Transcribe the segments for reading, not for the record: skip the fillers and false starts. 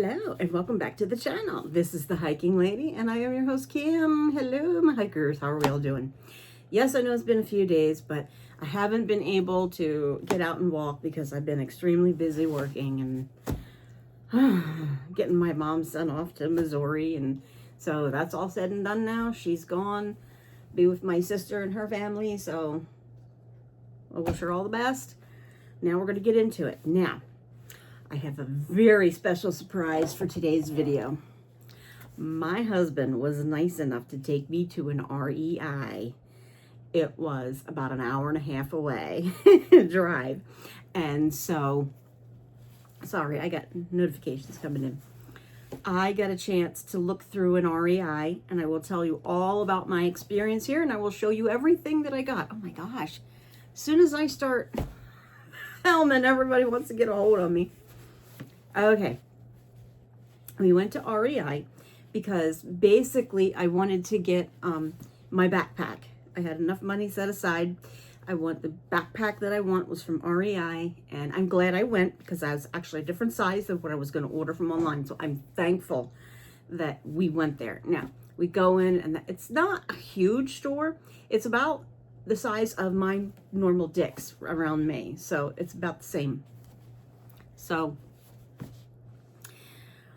Hello and welcome back to the channel. This is the Hiking Lady and I am your host Kim. Hello my hikers, how are we all doing? Yes, I know it's been a few days, but I haven't been able to get out and walk because I've been extremely busy working and getting my mom's son off to Missouri, and so that's all said and done now. She's gone, be with my sister and her family, so I wish her all the best. Now we're going to get into it. Now, I have a very special surprise for today's video. My husband was nice enough to take me to an REI. It was about an hour and a half away drive. And so, sorry, I got notifications coming in. I got a chance to look through an REI, and I will tell you all about my experience here, and I will show you everything that I got. Oh my gosh. As soon as I start filming, everybody wants to get a hold of me. Okay, we went to REI because basically I wanted to get my backpack. I had enough money set aside. The backpack that I want was from REI, and I'm glad I went because I was actually a different size than what I was going to order from online. So I'm thankful that we went there. Now, we go in, and it's not a huge store. It's about the size of my normal Dick's around me. So it's about the same. So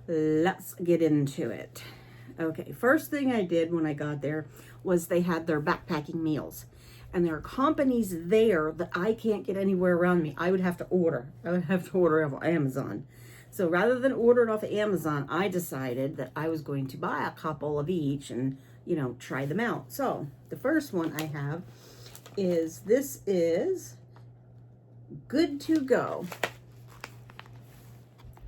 let's get into it. Okay, first thing I did when I got there was they had their backpacking meals. And there are companies there that I can't get anywhere around me. I would have to order. Off Amazon. So rather than order it off of Amazon, I decided that I was going to buy a couple of each and, try them out. So the first one I have is, this is Good to Go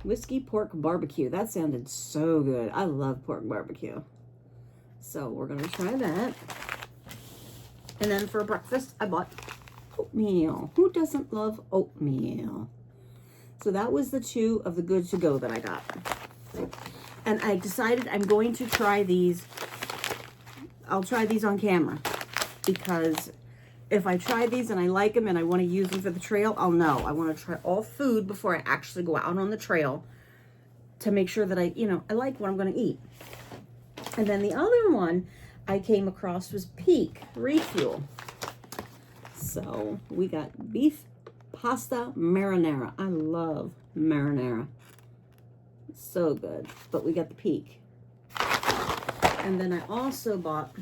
Whiskey Pork Barbecue. That sounded so good. I love pork barbecue. So we're going to try that. And then for breakfast, I bought oatmeal. Who doesn't love oatmeal? So that was the two of the Good to Go that I got. And I decided I'm going to try these. I'll try these on camera, because if I try these and I like them and I want to use them for the trail, I'll know. I want to try all food before I actually go out on the trail to make sure that I like what I'm going to eat. And then the other one I came across was Peak Refuel. So we got beef pasta marinara. I love marinara. It's so good. But we got the Peak. And then I also bought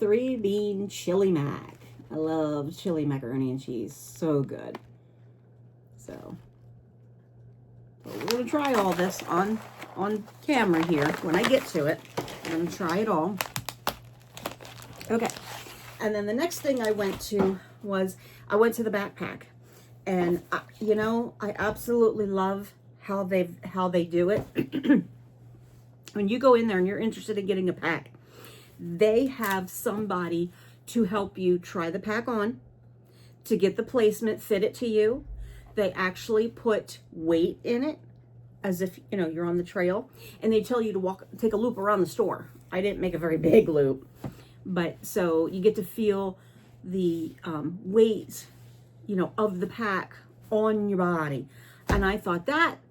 3-bean chili mac. I love chili macaroni and cheese. So good. So we're going to try all this on camera here. When I get to it, I'm going to try it all. Okay. And then the next thing I went to was, I went to the backpack. And, I absolutely love how they do it. When you go in there and you're interested in getting a pack, they have somebody to help you try the pack on, to get the placement, fit it to you. They actually put weight in it as if, you're on the trail, and they tell you to take a loop around the store. I didn't make a very big loop, but so you get to feel the weight, of the pack on your body. And I thought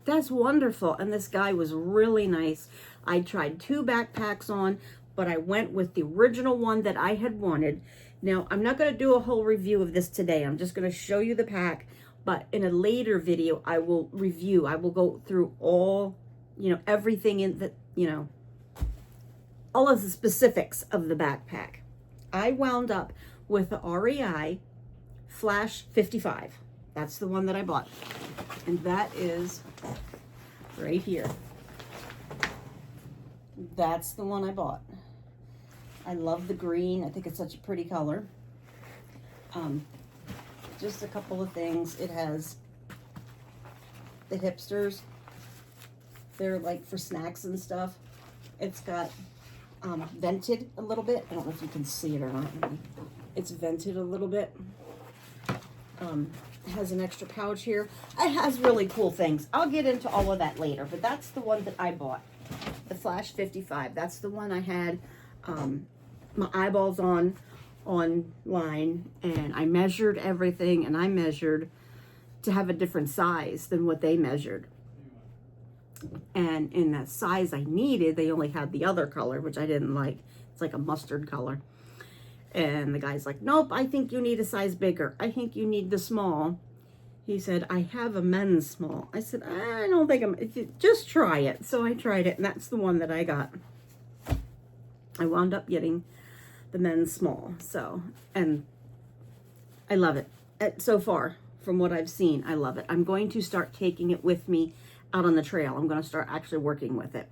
that's wonderful. And this guy was really nice. I tried 2 backpacks on, but I went with the original one that I had wanted. Now, I'm not going to do a whole review of this today. I'm just going to show you the pack, but in a later video, I will go through all, everything in the, all of the specifics of the backpack. I wound up with the REI Flash 55. That's the one that I bought. And that is right here. That's the one I bought. I love the green. I think it's such a pretty color. Just a couple of things. It has the hipsters. They're like for snacks and stuff. It's got vented a little bit. I don't know if you can see it or not. It's vented a little bit. It has an extra pouch here. It has really cool things. I'll get into all of that later, but that's the one that I bought. The Flash 55. That's the one I had my eyeballs on online, and I measured everything, and I measured to have a different size than what they measured. And in that size I needed, they only had the other color, which I didn't like. It's like a mustard color. And the guy's like, nope, I think you need a size bigger. I think you need the small. He said, I have a men's small. I said, I don't think just try it. So I tried it, and that's the one that I got. I wound up getting the men's small. So, and I love it. So far, from what I've seen, I love it. I'm going to start taking it with me out on the trail. I'm going to start actually working with it.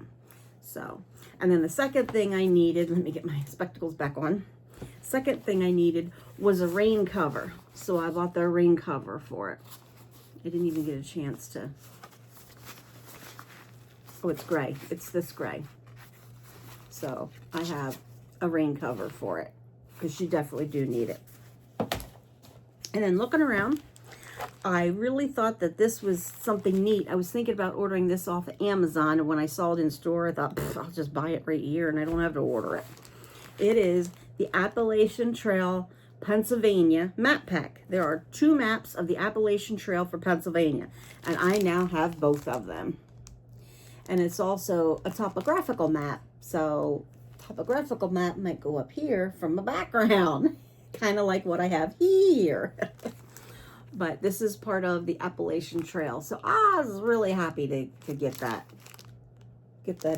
So, and then the second thing I needed, let me get my spectacles back on. Second thing I needed was a rain cover. So I bought the rain cover for it. I didn't even get a chance to. Oh, it's gray. It's this gray. So I have a rain cover for it because you definitely do need it. And then looking around, I really thought that this was something neat. I was thinking about ordering this off of Amazon, and when I saw it in store, I thought, I'll just buy it right here and I don't have to order it. It is the Appalachian Trail Pennsylvania map pack. There are 2 maps of the Appalachian Trail for Pennsylvania, and I now have both of them. And it's also a topographical map. So topographical map might go up here from the background, kind of like what I have here. But this is part of the Appalachian Trail. So I was really happy to get that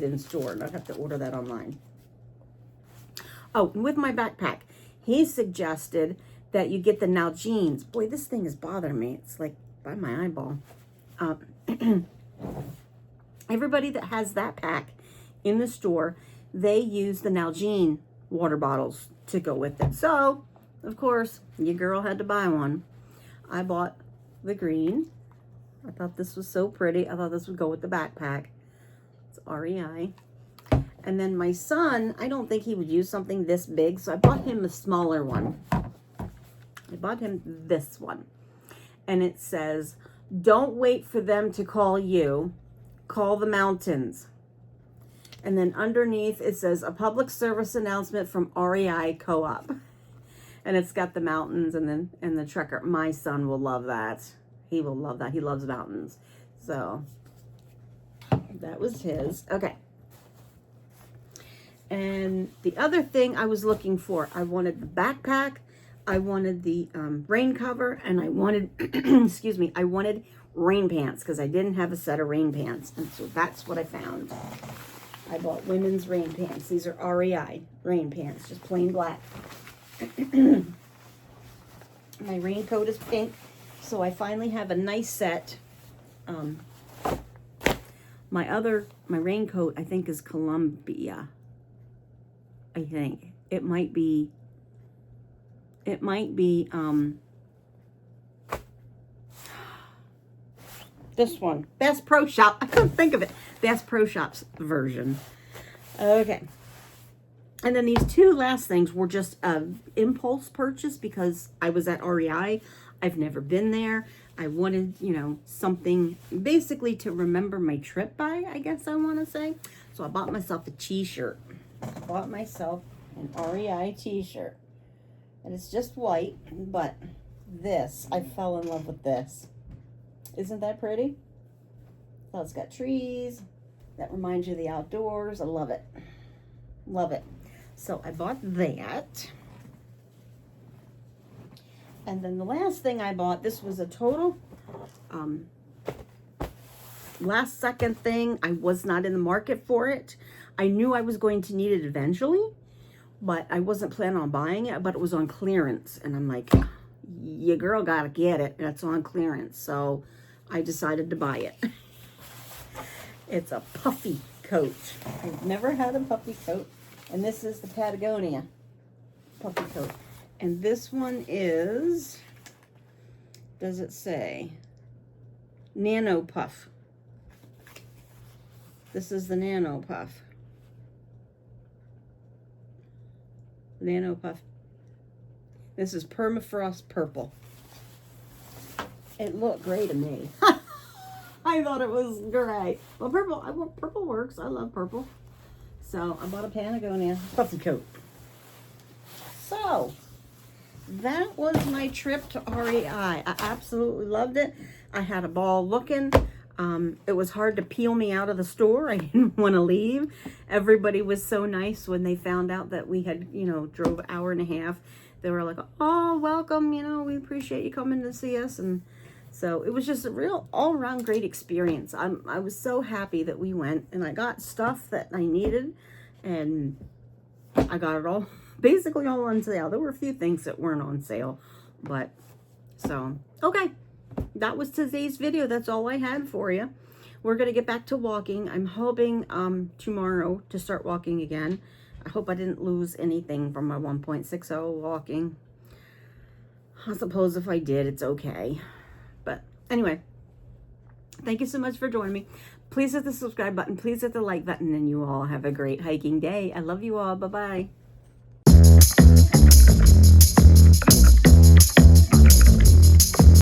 in store and not have to order that online. Oh, and with my backpack, he suggested that you get the Nalgene's. Boy, this thing is bothering me. It's like by my eyeball. Everybody that has that pack in the store, they use the Nalgene water bottles to go with it. So, of course, your girl had to buy one. I bought the green. I thought this was so pretty. I thought this would go with the backpack. It's REI. And then my son, I don't think he would use something this big, so I bought him a smaller one. I bought him this one. And it says, don't wait for them to call you. Call the mountains. And then underneath it says, a public service announcement from REI Co-op. And it's got the mountains and the trekker. My son will love that. He will love that. He loves mountains. So that was his. Okay. And the other thing I was looking for, I wanted the backpack, I wanted the rain cover, and I wanted, excuse me, I wanted rain pants because I didn't have a set of rain pants. And so that's what I found. I bought women's rain pants. These are REI rain pants, just plain black. My raincoat is pink, so I finally have a nice set. My raincoat, I think, is Columbia. I think it might be this one, Bass Pro Shop. I couldn't think of it. Bass Pro Shop's version. Okay. And then these 2 last things were just impulse purchase because I was at REI. I've never been there. I wanted, something basically to remember my trip by, I guess I want to say. So I bought myself a t-shirt. I bought myself an REI t-shirt. And it's just white, but this, I fell in love with this. Isn't that pretty? So it's got trees. That reminds you of the outdoors. I love it. Love it. So I bought that. And then the last thing I bought, this was a total last second thing. I was not in the market for it. I knew I was going to need it eventually, but I wasn't planning on buying it, but it was on clearance. And I'm like, your girl gotta get it. It's on clearance. So I decided to buy it. It's a puffy coat. I've never had a puffy coat. And this is the Patagonia puffy coat. And this one is, does it say? Nano Puff. This is the Nano Puff. Nano Puff. This is Permafrost Purple. It looked gray to me. I thought it was gray. Well, purple works. I love purple. So I bought a Patagonia puffy coat. So that was my trip to REI. I absolutely loved it. I had a ball looking. It was hard to peel me out of the store. I didn't want to leave. Everybody was so nice when they found out that we had, drove an hour and a half. They were like, oh, welcome, we appreciate you coming to see us. And so it was just a real all-around great experience. I was so happy that we went, and I got stuff that I needed, and I got it all, basically all on sale. There were a few things that weren't on sale, but so, okay. That was today's video. That's all I had for you. We're going to get back to walking. I'm hoping tomorrow to start walking again. I hope I didn't lose anything from my 1.60 walking. I suppose if I did, it's okay. But anyway, thank you so much for joining me. Please hit the subscribe button. Please hit the like button. And you all have a great hiking day. I love you all. Bye-bye.